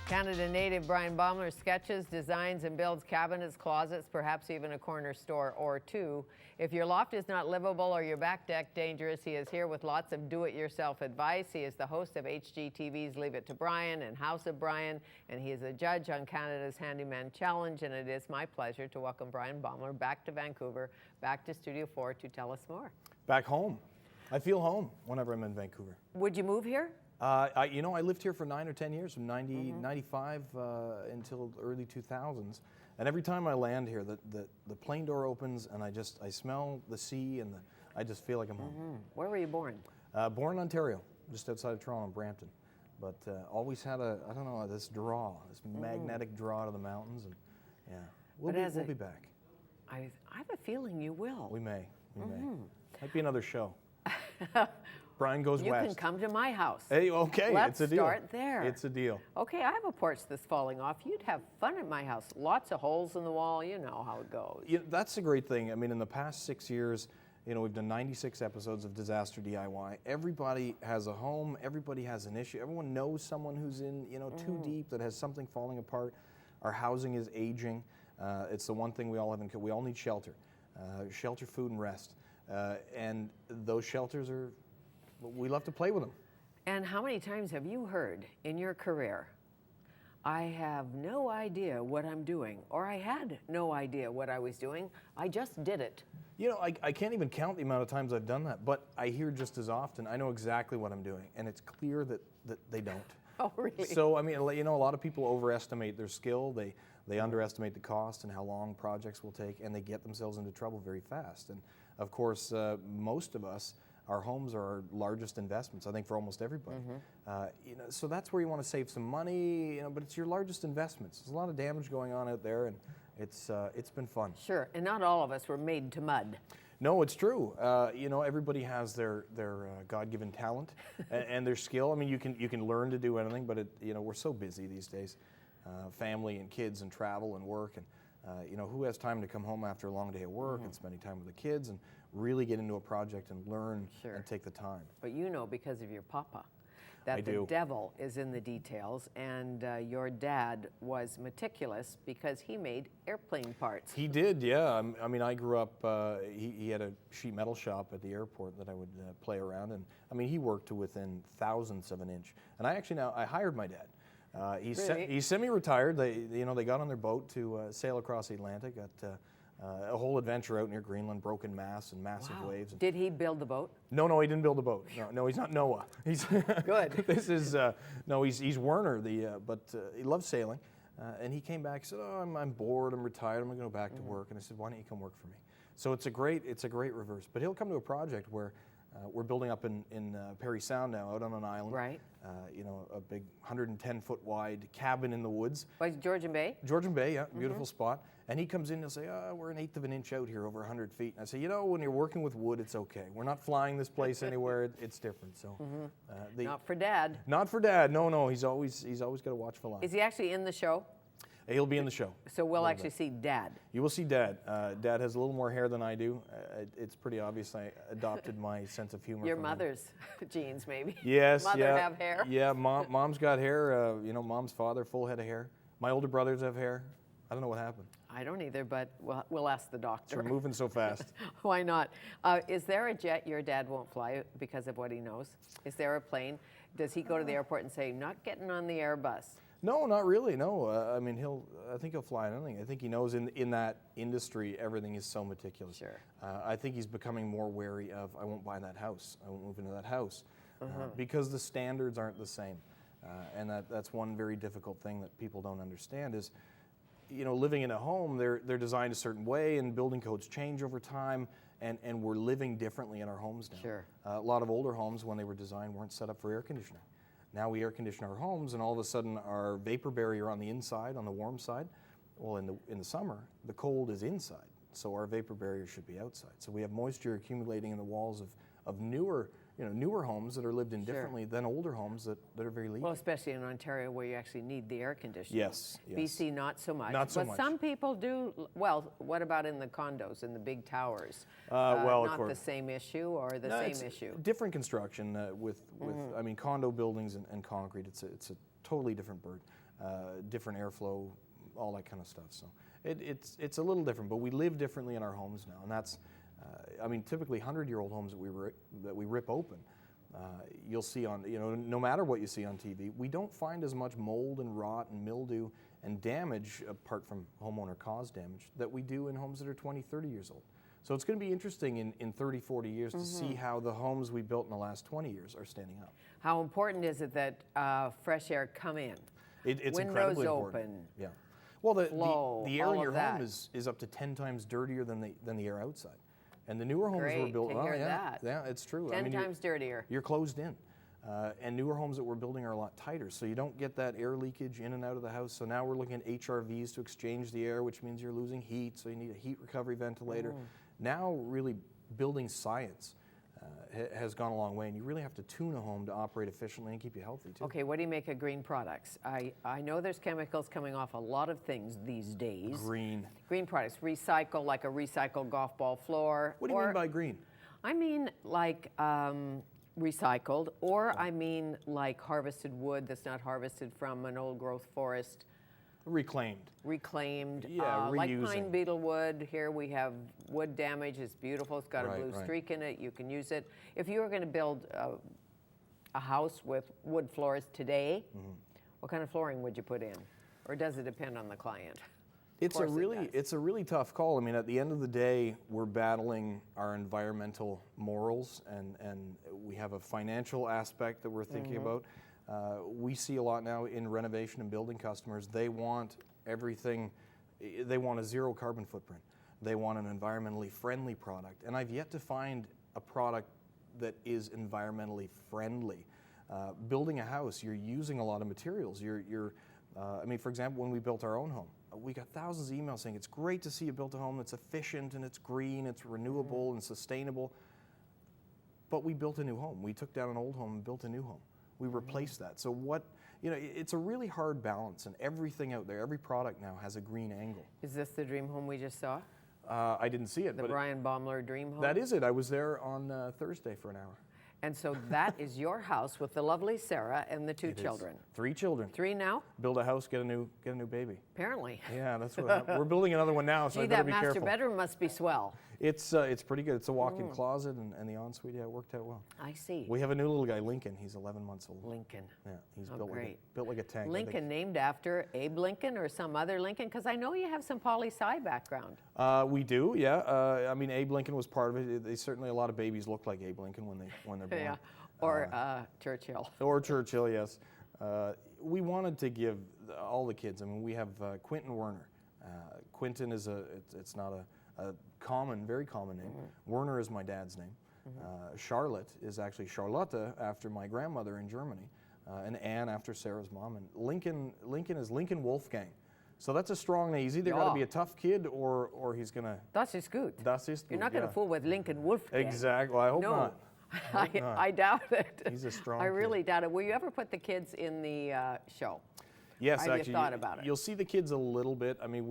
Canada native Bryan Baeumler sketches, designs, and builds cabinets, closets, perhaps even a corner store or two. If your loft is not livable or your back deck dangerous, he is here with lots of do-it-yourself advice. He is the host of HGTV's Leave It to Bryan and House of Bryan, and he is a judge on Canada's Handyman Challenge, and it is my pleasure to welcome Bryan Baeumler back to Vancouver, back to Studio 4 to tell us more. Back home. I feel home whenever I'm in Vancouver. Would you move here? I lived here for 9 or 10 years, from 95 until early 2000s. And every time I land here, the plane door opens and I smell the sea and I just feel like I'm home. Where were you born? Born in Ontario, just outside of Toronto, Brampton. But always had this magnetic draw to the mountains. And yeah, we'll be back. I have a feeling you will. We may. Might be another show. Bryan Goes West. You can come to my house. Hey, okay, Let's it's a deal. start there. It's a deal. Okay, I have a porch that's falling off. You'd have fun at my house. Lots of holes in the wall. You know how it goes. Yeah, that's the great thing. I mean, in the past 6 years, we've done 96 episodes of Disaster DIY. Everybody has a home. Everybody has an issue. Everyone knows someone who's in, too deep, that has something falling apart. Our housing is aging. It's the one thing we all have in common. We all need shelter. Shelter, food, and rest. And those shelters we love to play with them. And how many times have you heard in your career, I have no idea what I'm doing, or I had no idea what I was doing, I just did it? I can't even count the amount of times I've done that, but I hear just as often, I know exactly what I'm doing, and it's clear that they don't. Oh, really? So, I mean, a lot of people overestimate their skill, they underestimate the cost and how long projects will take, and they get themselves into trouble very fast. And of course, most of us, our homes are our largest investments, I think, for almost everybody. So that's where you want to save some money, but it's your largest investments. There's a lot of damage going on out there, and it's been fun. Sure, and not all of us were made to mud. No, it's true. Everybody has their God-given talent and their skill. I mean, you can learn to do anything, but we're so busy these days, family and kids and travel and work, and who has time to come home after a long day at work and spending time with the kids and really get into a project and learn and take the time. But because of your papa, that the devil is in the details, and your dad was meticulous because he made airplane parts. He did, yeah. I mean, I grew up, he had a sheet metal shop at the airport that I would play around, and I mean, he worked to within thousandths of an inch. And I hired my dad. He's semi-retired. They got on their boat to sail across the Atlantic, got a whole adventure out near Greenland, broken masts and massive waves. Did he build the boat? No, he didn't build the boat. No, he's not Noah. He's good. This is he's Werner. But he loves sailing, and he came back. He said, "Oh, I'm bored. I'm retired. I'm going to go back to work." And I said, "Why don't you come work for me?" So it's a great reverse. But he'll come to a project where we're building up in Parry Sound now, out on an island. Right. A big 110-foot wide cabin in the woods. Like Georgian Bay? Georgian Bay, yeah, beautiful spot. And he comes in and he'll say, we're an eighth of an inch out here, over 100 feet. And I say, when you're working with wood, it's okay. We're not flying this place anywhere. It's different. So, not for Dad. Not for Dad. No. He's always got a watchful eye. Is he actually in the show? He'll be in the show. So we'll actually see Dad. You will see Dad. Dad has a little more hair than I do. It's pretty obvious I adopted my sense of humor. Your mother's genes, maybe. Yes. Mother have hair. Yeah, mom's got hair. Mom's father, full head of hair. My older brothers have hair. I don't know what happened. I don't either, but we'll ask the doctor. We're moving so fast. Why not? Is there a jet your dad won't fly because of what he knows? Is there a plane? Does he go to the airport and say, not getting on the Airbus? No, not really. No, I mean I think he'll fly anything. I think he knows in that industry everything is so meticulous. Sure. I think he's becoming more wary of I won't buy that house. I won't move into that house because the standards aren't the same, and that's one very difficult thing that people don't understand is, living in a home they're designed a certain way and building codes change over time, and we're living differently in our homes now. Sure. A lot of older homes when they were designed weren't set up for air conditioning. Now we air condition our homes, and all of a sudden our vapor barrier on the inside, on the warm side, well, in the summer, the cold is inside, so our vapor barrier should be outside. So we have moisture accumulating in the walls of newer homes that are lived in differently than older homes that are very leaky. Well, especially in Ontario where you actually need the air conditioning. Yes. BC, not so much. Not so much. But some people do. Well, what about in the condos, in the big towers? Well, of not course. the same issue or the same issue? Different construction with I mean, condo buildings and concrete. It's a totally different bird. different airflow, all that kind of stuff. So it's a little different, but we live differently in our homes now, and that's, I mean, typically 100-year-old homes that we rip open, you'll see on, no matter what you see on TV, we don't find as much mold and rot and mildew and damage, apart from homeowner-caused damage, that we do in homes that are 20, 30 years old. So it's going to be interesting in 30, 40 years to see how the homes we built in the last 20 years are standing up. How important is it that fresh air come in? It's Windows incredibly important. open. Yeah. Well, Flow, the air all in your of that. home is up to 10 times dirtier than the air outside. And the newer homes Great were built. to hear yeah, that. Yeah, it's true. 10 times dirtier. You're closed in. And newer homes that we're building are a lot tighter, so you don't get that air leakage in and out of the house. So now we're looking at HRVs to exchange the air, which means you're losing heat, so you need a heat recovery ventilator. Now really building science has gone a long way, and you really have to tune a home to operate efficiently and keep you healthy too. Okay, what do you make of green products? I know there's chemicals coming off a lot of things these days. Green. Green products, recycle, like a recycled golf ball floor. What do you mean by green? I mean like recycled, or I mean like harvested wood that's not harvested from an old growth forest. Reclaimed. Reclaimed, Yeah, like reusing. pine beetle wood. Here we have wood damage. It's beautiful. It's got a blue Right. streak in it. You can use it. If you were going to build a house with wood floors today, what kind of flooring would you put in? Or does it depend on the client? It's a really tough call. I mean, at the end of the day, we're battling our environmental morals, and we have a financial aspect that we're thinking about. We see a lot now in renovation and building customers. They want everything. They want a zero carbon footprint. They want an environmentally friendly product, and I've yet to find a product that is environmentally friendly. Building a house, you're using a lot of materials. I mean, for example, when we built our own home, we got thousands of emails saying it's great to see you built a home that's efficient and it's green, it's renewable and sustainable. But we built a new home. We took down an old home and built a new home. We replaced that. So it's a really hard balance, and everything out there, every product now has a green angle. Is this the dream home we just saw? I didn't see it. The Bryan Baeumler dream home? That is it. I was there on Thursday for an hour. And so that is your house with the lovely Sarah and the two children. 3 children. 3 now? Build a house, get a new baby. Apparently. Yeah, that's what we're building another one now, so Gee, I better that be master careful. bedroom must be swell. It's pretty good. It's a walk-in closet and the ensuite. Yeah, it worked out well. I see. We have a new little guy, Lincoln. He's 11 months old. Lincoln. Yeah, he's Oh, built great. like a tank. I Lincoln think. named after Abe Lincoln or some other Lincoln? Because I know you have some poli-sci background. We do, yeah. I mean, Abe Lincoln was part of it. They certainly, a lot of babies look like Abe Lincoln when they're born. Yeah. Or Churchill. Or Churchill, yes. We wanted to give all the kids. I mean, we have Quentin Werner. Quentin is it's not a very common name. Werner is my dad's name. Charlotte is actually Charlotte after my grandmother in Germany, and Anne after Sarah's mom. And Lincoln is Lincoln Wolfgang. So that's a strong name. He's either got to be a tough kid or he's gonna. Das ist gut. Das ist gut. You're not going to fool with Lincoln Wolfgang. Exactly. Well, I hope not. I doubt it. He's a strong I really kid. doubt it. Will you ever put the kids in the show? Yes, Have you actually. thought about it? You'll see the kids a little bit. I mean,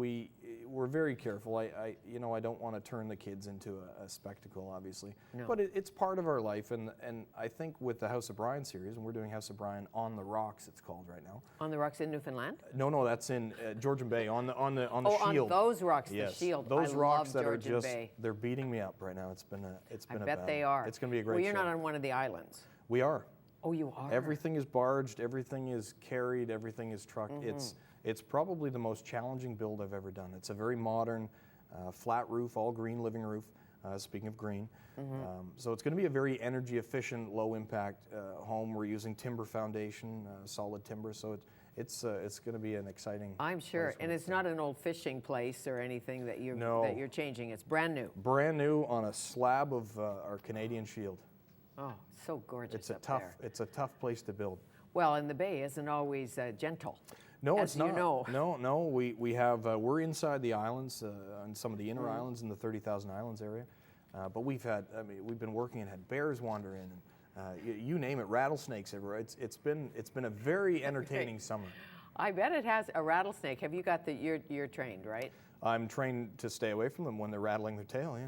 we're very careful. I don't want to turn the kids into a spectacle, obviously. No. But it's part of our life, and I think with the House of Bryan series, and we're doing House of Bryan on the Rocks, it's called right now. On the rocks in Newfoundland? No, that's in Georgian Bay on the Oh, Shield. on those rocks, Yes, the Shield. those I rocks love that are Georgian just Bay. they're beating me up right now. It's been a I bet battle. they are. It's going to be a great Well, you're show. not on one of the islands. We are. Oh, you are? Everything is barged, everything is carried, everything is trucked. It's probably the most challenging build I've ever done. It's a very modern, flat roof, all green living roof, speaking of green. So it's going to be a very energy efficient, low impact home. We're using timber foundation, solid timber, so it's going to be an exciting I'm sure. place And it's not an old fishing place or anything that you're changing. It's brand new. Brand new on a slab of our Canadian Shield. Oh, so gorgeous It's a up tough there. it's a tough place to build. Well, and the bay isn't always gentle. No, as it's not. You know. No. We have we're inside the islands on some of the inner islands in the 30,000 Islands area, but we've been working and had bears wander in, and you name it, rattlesnakes everywhere. It's been a very entertaining summer. I bet it has a rattlesnake. Have you got you're trained, right? I'm trained to stay away from them when they're rattling their tail. Yeah,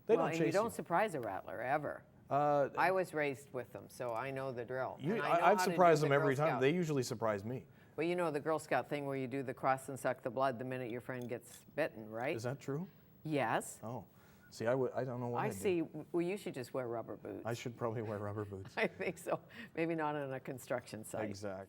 they don't and chase you don't surprise a rattler ever. I was raised with them, so I know the drill. And I know I've how to surprised do them the every Girl time. Scout. They usually surprise me. Well, you know the Girl Scout thing where you do the cross and suck the blood the minute your friend gets bitten, right? Is that true? Yes. Oh, see, I don't know what I I'd do. see. Well, you should just wear rubber boots. I should probably wear rubber boots. I think so. Maybe not on a construction site. Exactly.